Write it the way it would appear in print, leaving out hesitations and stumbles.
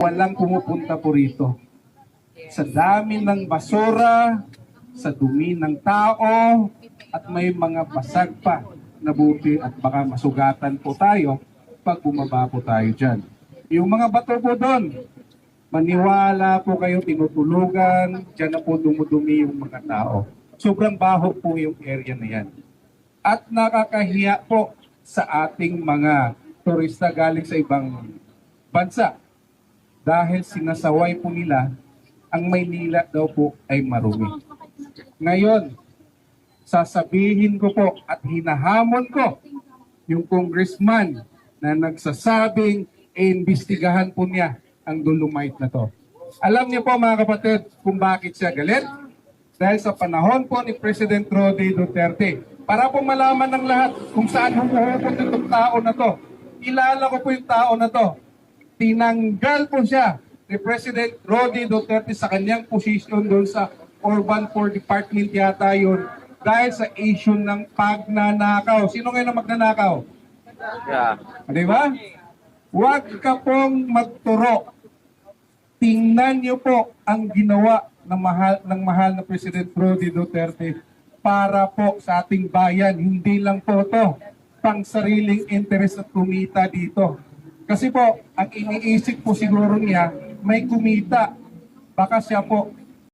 Walang pumupunta po rito. Sa dami ng basura, sa dumi ng tao, at may mga basag pa na buti at baka masugatan po tayo pag bumaba po tayo dyan. Yung mga bato po doon, maniwala po kayo, tinutulugan, dyan na po dumudumi yung mga tao. Sobrang baho po yung area na yan. At nakakahiya po sa ating mga turista galing sa ibang bansa. Dahil sinasaway po nila, ang Maynila daw po ay marumi. Ngayon, sasabihin ko po at hinahamon ko yung congressman na nagsasabing iimbestigahan po niya ang dolomite na to. Alam niyo po mga kapatid kung bakit siya galit? Dahil sa panahon po ni President Roddy Duterte, para po malaman ng lahat kung saan humuhukot itong tao na to. Kilala ko po yung tao na to. Tinanggal po siya ni President Roddy Duterte sa kanyang posisyon doon sa Urban Poor Department yata yun dahil sa issue ng pagnanakaw. Sino ngayon ang magnanakaw? Yeah. Di ba? Huwag ka pong magturo. Tingnan niyo po ang ginawa ng mahal na President Roddy Duterte para po sa ating bayan. Hindi lang po ito pang sariling interest at kumita dito. Kasi po, ang iniisip po siguro niya, may kumita. Baka siya po